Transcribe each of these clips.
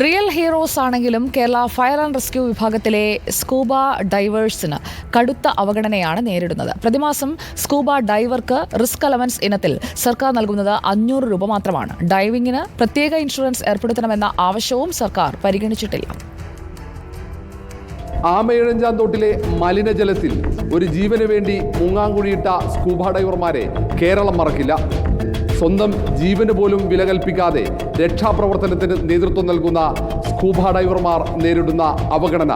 Real heroes ആണെങ്കിലും Kerala fire and rescue വിഭാഗത്തിലെ scuba ഡൈവേഴ്സിന് കടുത്ത അവഗണനയാണ് നേരിടുന്നത്. പ്രതിമാസം സ്കൂബ ഡൈവർക്ക് റിസ്ക് അലവൻസ് ഇനത്തിൽ സർക്കാർ നൽകുന്നത് 500 രൂപ മാത്രമാണ്. ഡൈവിംഗിന് പ്രത്യേക ഇൻഷുറൻസ് ഏർപ്പെടുത്തണമെന്ന ആവശ്യവും സർക്കാർ പരിഗണിച്ചിട്ടില്ല. ആമയിഴഞ്ചാന്തോട്ടിലെ മലിനജലത്തിൽ ഒരു ജീവന് വേണ്ടി മുങ്ങാങ്കുഴിയിട്ട സ്കൂബ ഡൈവർമാരെ കേരളം മറക്കില്ല. സ്വന്തം ജീവന് പോലും വില കൽപ്പിക്കാതെ രക്ഷാപ്രവർത്തനത്തിന് നേതൃത്വം നൽകുന്ന സ്കൂബ ഡൈവർമാർ നേരിടുന്ന അവഗണന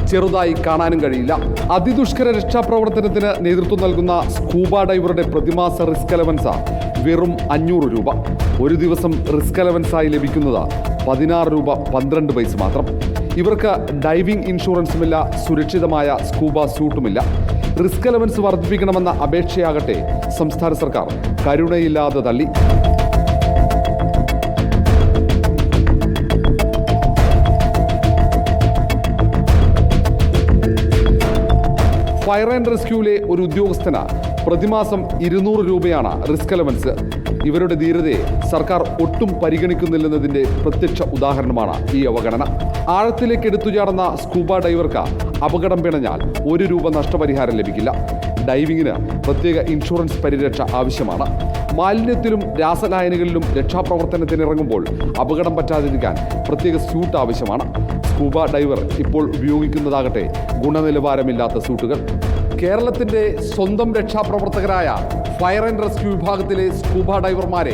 ചെറുതായി കാണാനും കഴിയില്ല. അതിദുഷ്കര രക്ഷാപ്രവർത്തനത്തിന് നേതൃത്വം നൽകുന്ന സ്കൂബ ഡൈവറുടെ പ്രതിമാസ റിസ്ക് അലവൻസ് വെറും 500 രൂപ. ഒരു ദിവസം റിസ്ക് അലവൻസായി ലഭിക്കുന്നത് 16 രൂപ 12 പൈസ മാത്രം. ഇവർക്ക് ഡൈവിംഗ് ഇൻഷുറൻസുമില്ല, സുരക്ഷിതമായ സ്കൂബ സ്യൂട്ടുമില്ല. റിസ്ക് അലവൻസ് വർദ്ധിപ്പിക്കണമെന്ന അപേക്ഷയാകട്ടെ സംസ്ഥാന സർക്കാർ കരുണയില്ലാതെ തള്ളി. ഫയർ ആൻഡ് റെസ്ക്യൂവിലെ ഒരു ഉദ്യോഗസ്ഥന് പ്രതിമാസം 200 രൂപയാണ് റിസ്ക് അലവൻസ്. ഇവരുടെ ധീരതയെ സർക്കാർ ഒട്ടും പരിഗണിക്കുന്നില്ലെന്നതിൻ്റെ പ്രത്യക്ഷ ഉദാഹരണമാണ് ഈ അവഗണന. ആഴത്തിലേക്ക് എടുത്തുചാടുന്ന സ്കൂബ ഡൈവർക്ക് അപകടം പിണഞ്ഞാൽ 1 രൂപ നഷ്ടപരിഹാരം ലഭിക്കില്ല. ഡൈവിങ്ങിന് പ്രത്യേക ഇൻഷുറൻസ് പരിരക്ഷ ആവശ്യമാണ്. മാലിന്യത്തിലും രാസലായനികളിലും രക്ഷാപ്രവർത്തനത്തിനിറങ്ങുമ്പോൾ അപകടം പറ്റാതിരിക്കാൻ പ്രത്യേക സ്യൂട്ട് ആവശ്യമാണ്. സ്കൂബ ഡൈവർ ഇപ്പോൾ ഉപയോഗിക്കുന്നതാകട്ടെ ഗുണനിലവാരമില്ലാത്ത സ്യൂട്ടുകൾ. കേരളത്തിൻ്റെ സ്വന്തം രക്ഷാപ്രവർത്തകരായ ഫയർ ആൻഡ് റെസ്ക്യൂ വിഭാഗത്തിലെ സ്കൂബ ഡൈവർമാരെ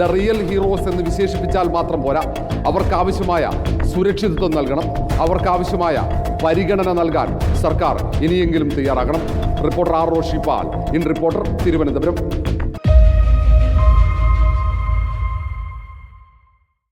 ദ റിയൽ ഹീറോസ് എന്ന് വിശേഷിപ്പിച്ചാൽ മാത്രം പോരാ. അവർക്കാവശ്യമായ സുരക്ഷിതത്വം നൽകണം. അവർക്കാവശ്യമായ പരിഗണന നൽകാൻ സർക്കാർ ഇനിയെങ്കിലും തയ്യാറാകണം. Reporter R Roshipal, in reporter, Thiruvananthapuram.